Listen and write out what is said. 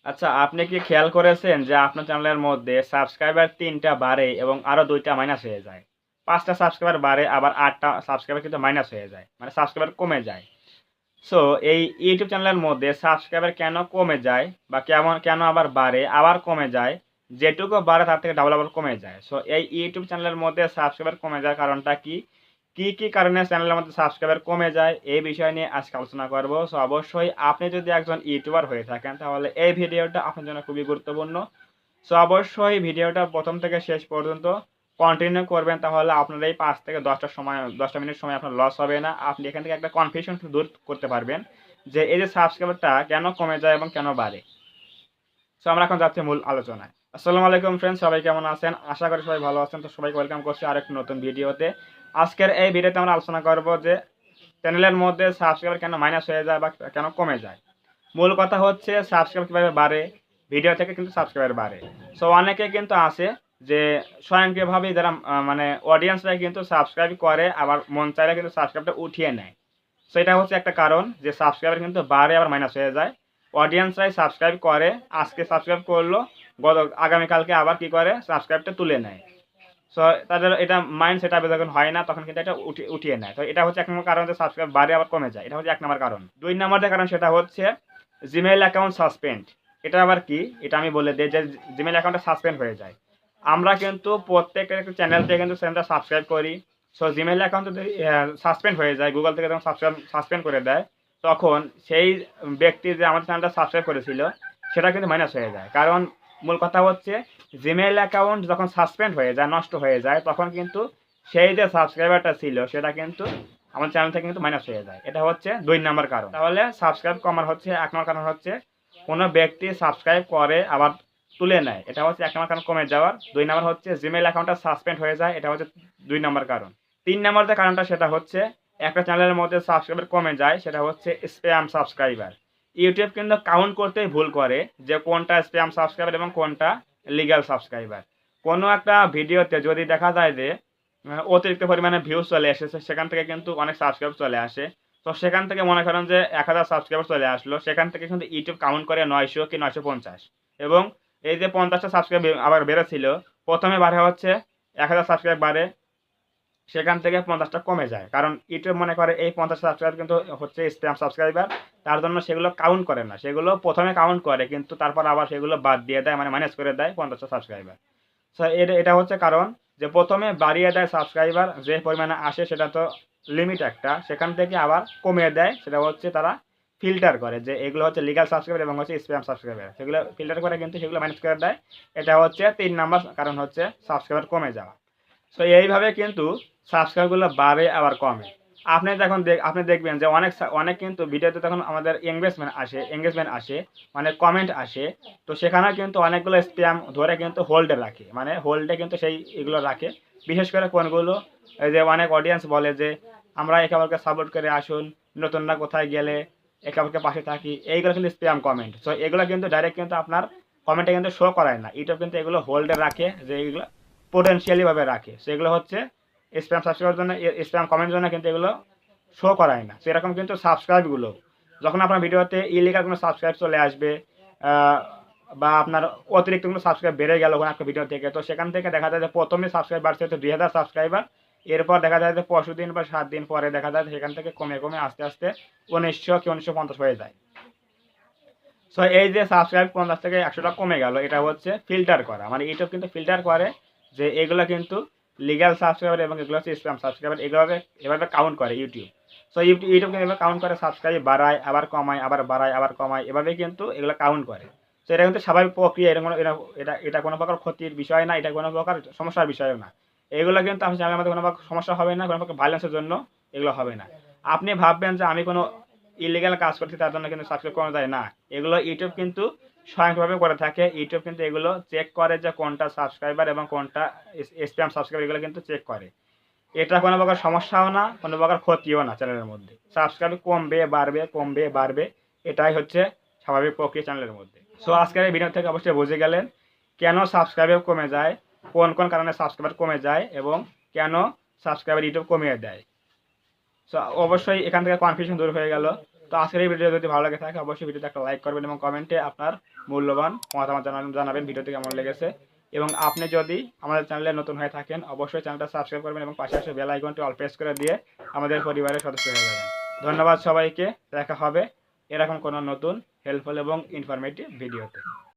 আচ্ছা, আপনি কি খেয়াল করেছেন যে আপনার চ্যানেলের মধ্যে সাবস্ক্রাইবার ৩ টা বাড়ে এবং আরো ২ টা মাইনাস হয়ে যায়? ৫ টা সাবস্ক্রাইবার বাড়ে আবার ৮ টা সাবস্ক্রাইবার কিন্তু মাইনাস হয়ে যায়। মানে সাবস্ক্রাইবার কমে যায়। সো এই YouTube চ্যানেলের মধ্যে সাবস্ক্রাইবার কেন কমে যায় বা কেন আবার বাড়ে, আবার কমে যায়? যেটুকু বাড়ে তার থেকে ডাবল কমে যায়। সো এই YouTube চ্যানেলের মধ্যে সাবস্ক্রাইবার কমে যাওয়ার কারণটা কি? কি কারণে চ্যানেলের মধ্যে সাবস্ক্রাইবার কমে যায়? এই বিষয় নিয়ে আজকে আলোচনা করব। সো অবশ্যই আপনি যদি একজন ইউটিউবার হয়ে থাকেন তাহলে এই ভিডিওটা আপনার জন্য খুবই গুরুত্বপূর্ণ। সো অবশ্যই ভিডিওটা ১ম থেকে শেষ পর্যন্ত কন্টিনিউ করবেন, তাহলে আপনার এই ৫ থেকে ১০ টা মিনিট সময় আপনার লস হবে না। আপনি এখান থেকে একটা কনফিউশন দূর করতে পারবেন যে এই যে সাবস্ক্রাইবারটা কেন কমে যায় এবং কেন বাড়ে। সো আমরা এখন যাচ্ছি মূল আলোচনায়। আসসালামু আলাইকুম ফ্রেন্ডস, সবাই কেমন আছেন? আশা করি সবাই ভালো আছেন। তো সবাইকে ওয়েলকাম করছি আরেকটি নতুন ভিডিওতে। আজকের এই ভিডিওতে আমরা আলোচনা করব যে চ্যানেলের মধ্যে সাবস্ক্রাইবার কেন মাইনাস হয়ে যায় বা কেন কমে যায়। মূল কথা হচ্ছে সাবস্ক্রাইবার কিভাবে বাড়ে, ভিডিও থেকে কিন্তু সাবস্ক্রাইবার বাড়ে। সো অনেকে কিন্তু আছে যে স্বয়ংক্রিয়ভাবেই যারা মানে অডিয়েন্সরাই কিন্তু সাবস্ক্রাইব করে, আবার মন চাইলে কিন্তু সাবস্ক্রাইবটা উঠিয়ে নেয়। সো এটা হচ্ছে একটা কারণ যে সাবস্ক্রাইবার কিন্তু বাড়ে আবার মাইনাস হয়ে যায়। অডিয়েন্সরাই সাবস্ক্রাইব করে, আজকে সাবস্ক্রাইব করলো, আগামীকালকে আবার কি করে সাবস্ক্রাইবটা তুলে নেয়। সো তাদের এটা মাইন্ড সেটআপ যখন হয় না তখন কিন্তু এটা উঠিয়ে নেয়। তো এটা হচ্ছে ১ নম্বর কারণ যে সাবস্ক্রাইব বাড়ে আবার কমে যায়। এটা হচ্ছে ১ নম্বর কারণ। ২ নম্বর যে কারণ সেটা হচ্ছে জিমেইল অ্যাকাউন্ট সাসপেন্ড। এটা আবার কি? এটা আমি বলে দেই যে জিমেইল অ্যাকাউন্টটা সাসপেন্ড হয়ে যায়। আমরা কিন্তু প্রত্যেকের একটা চ্যানেল থেকে কিন্তু চ্যানেলটা সাবস্ক্রাইব করি। সো জিমেইল অ্যাকাউন্ট যদি সাসপেন্ড হয়ে যায়, গুগল থেকে যখন সাসপেন্ড করে দেয়, তখন সেই ব্যক্তি যে আমাদের চ্যানেলটা সাবস্ক্রাইব করেছিল সেটা কিন্তু মাইনাস হয়ে যায়। কারণ মূল কথা হচ্ছে জিমেইল অ্যাকাউন্ট যখন সাসপেন্ড হয়ে যায়, নষ্ট হয়ে যায়, তখন কিন্তু সেই যে সাবস্ক্রাইবারটা ছিল সেটা কিন্তু আমার চ্যানেল থেকে কিন্তু মাইনাস হয়ে যায়। এটা হচ্ছে ২ নাম্বার কারণ। তাহলে সাবস্ক্রাইব কমার হচ্ছে ১ নম্বর কারণ হচ্ছে কোনো ব্যক্তি সাবস্ক্রাইব করে আবার তুলে নেয়। এটা হচ্ছে ১ নম্বর কারণ কমে যাওয়ার। ২ নাম্বার হচ্ছে জিমেইল অ্যাকাউন্টটা সাসপেন্ড হয়ে যায়। এটা হচ্ছে ২ নাম্বার কারণ। ৩ নাম্বার যে কারণটা সেটা হচ্ছে একটা চ্যানেলের মধ্যে সাবস্ক্রাইবার কমে যায়, সেটা হচ্ছে স্প্যাম সাবস্ক্রাইবার। ইউটিউব কিন্তু কাউন্ট করতেই ভুল করে যে কোনটা স্প্যাম সাবস্ক্রাইবার এবং কোনটা লিগ্যাল সাবস্ক্রাইবার। কোনো একটা ভিডিওতে যদি দেখা যায় যে অতিরিক্ত পরিমাণে ভিউজ চলে এসেছে, সেখান থেকে কিন্তু অনেক সাবস্ক্রাইব চলে আসে। তো সেখান থেকে মনে করেন যে ১,০০০ সাবস্ক্রাইবার চলে আসলো, সেখান থেকে কিন্তু ইউটিউব কাউন্ট করে ৯০০ কি ৯৫০, এবং এই যে ৫০ টা সাবস্ক্রাইব আবার বেড়েছিল, ১ম এ বাড়ে হচ্ছে ১,০০০ সাবস্ক্রাইব বাড়ে, সেখান থেকে ৫০ টা কমে যায়। কারণ ইউটিউব মনে করে এই ৫০ সাবস্ক্রাইবার কিন্তু হচ্ছে স্প্যাম সাবস্ক্রাইবার। তার জন্য সেগুলো কাউন্ট করে না। সেগুলো ১ম এ কাউন্ট করে কিন্তু তারপর আবার সেগুলো বাদ দিয়ে দেয়, মানে মাইনাস করে দেয় ৫০ টা সাবস্ক্রাইবার। সো এটা হচ্ছে কারণ যে ১ম এ বাড়িয়ে দেয় সাবস্ক্রাইবার, যে পরিমাণে আসে সেটা তো লিমিট একটা। সেখান থেকে আবার কমিয়ে দেয়, সেটা হচ্ছে তারা ফিল্টার করে যে এগুলো হচ্ছে লিগ্যাল সাবস্ক্রাইবার এবং হচ্ছে স্প্যাম সাবস্ক্রাইবার। সেগুলো ফিল্টার করে কিন্তু সেগুলো মাইনাস করে দেয়। এটা হচ্ছে ৩ নাম্বার কারণ হচ্ছে সাবস্ক্রাইবার কমে যাওয়া। সো এইভাবে কিন্তু সাবস্ক্রাইবগুলো বাড়ে আবার কমে। আপনি দেখবেন যে অনেক কিন্তু ভিডিওতে তখন আমাদের এঙ্গেজমেন্ট আসে, মানে কমেন্ট আসে। তো সেখানে কিন্তু অনেকগুলো স্প্যাম ধরে কিন্তু হোল্ডে রাখে। মানে হোল্ডে কিন্তু সেই এগুলো রাখে। বিশেষ করে কোনগুলো, এই যে অনেক অডিয়েন্স বলে যে আমরা একে অপরকে সাপোর্ট করে আসুন, নতুনরা কোথায় গেলে একে অপরকে পাশে থাকি। এইগুলো কিন্তু স্প্যাম কমেন্ট। সো এগুলো কিন্তু ডাইরেক্ট কিন্তু আপনার কমেন্টে কিন্তু শো করায় না। ইউটিউব কিন্তু এগুলো হোল্ডে রাখে, যে এগুলো পোটেনশিয়ালি ভাবে রাখে। সেগুলো হচ্ছে স্প্যাম সাবস্ক্রাইবের জন্য, স্প্যাম কমেন্টের জন্য কিন্তু এগুলো শো করায় না। সেরকম কিন্তু সাবস্ক্রাইবগুলো যখন আপনার ভিডিওতে ইলিগাল কোনো সাবস্ক্রাইব চলে আসবে, আহ, বা আপনার অতিরিক্ত কোনো সাবস্ক্রাইব বেড়ে গেল কোনো একটা ভিডিও থেকে, তো সেখান থেকে দেখা যায় যে প্রথমে সাবস্ক্রাইব বাড়ছে হচ্ছে ২,০০০ সাবস্ক্রাইবার, এরপর দেখা যায় যে ৬৫ দিন বা ৭ দিন পরে দেখা যায় সেখান থেকে কমে কমে আস্তে আস্তে ১৯০০ কি ১৯৫০ হয়ে যায়। সো এই যে সাবস্ক্রাইব ৫০ থেকে ১০০ টা কমে গেল, এটা হচ্ছে ফিল্টার করা। মানে ইউটিউব কিন্তু ফিল্টার করে যে এগুলো কিন্তু লিগ্যাল সাবস্ক্রাইবার এবং এগুলো হচ্ছে স্প্যাম সাবস্ক্রাইবার। এভাবে কাউন্ট করে ইউটিউব। সো ইউটিউব কিন্তু এভাবে কাউন্ট করে, সাবস্ক্রাইব বাড়ায় আবার কমায়, আবার বাড়ায় আবার কমায়, এভাবে কিন্তু এগুলো কাউন্ট করে। তো এটা কিন্তু স্বাভাবিক প্রক্রিয়া। এটা কোনো প্রকার ক্ষতির বিষয় না, এটা কোনো প্রকার সমস্যার বিষয়ও না। এগুলো কিন্তু আপনার চ্যানেলের মধ্যে কোনো প্রকার সমস্যা হবে না, কোনো প্রকার ভাইলেন্সের জন্য এগুলো হবে না। আপনি ভাববেন যে আমি কোনো ইলিগাল কাজ করছি তার জন্য কিন্তু সাবস্ক্রাইব করা যায় না। এগুলো ইউটিউব কিন্তু স্বয়ংক্রিয়ভাবে করে থাকে। ইউটিউব কিন্তু এগুলো চেক করে যে কোনটা সাবস্ক্রাইবার এবং কোনটা স্প্যাম সাবস্ক্রাইবার, এগুলো কিন্তু চেক করে। এটা কোনো প্রকার সমস্যাও না, কোনো প্রকার ক্ষতিও না চ্যানেলের মধ্যে। সাবস্ক্রাইব কমবে বাড়বে, কমবে বাড়বে, এটাই হচ্ছে স্বাভাবিক প্রক্রিয়া চ্যানেলের মধ্যে। সো আজকের এই ভিডিও থেকে অবশ্যই বুঝে গেলেন কেন সাবস্ক্রাইবার কমে যায়, কোন কোন কারণে সাবস্ক্রাইবার কমে যায় এবং কেন সাবস্ক্রাইবার ইউটিউব কমিয়ে দেয়। সো অবশ্যই এখান থেকে কনফিউশন দূর হয়ে গেল। তো আজকের এই ভিডিও যদি ভালো লাগে থাকে অবশ্যই ভিডিওতে একটা লাইক করবেন এবং কমেন্টে আপনার মূল্যবান মতামত জানাবেন ভিডিওটি কেমন লেগেছে। এবং আপনি যদি আমাদের চ্যানেলে নতুন হয়ে থাকেন অবশ্যই চ্যানেলটা সাবস্ক্রাইব করবেন এবং পাশে আসে বেল আইকনটি অল প্রেস করে দিয়ে আমাদের পরিবারের সদস্য হয়ে যাবেন। ধন্যবাদ সবাইকে, দেখা হবে এরকম কোনো নতুন হেল্পফুল এবং ইনফরমেটিভ ভিডিওতে।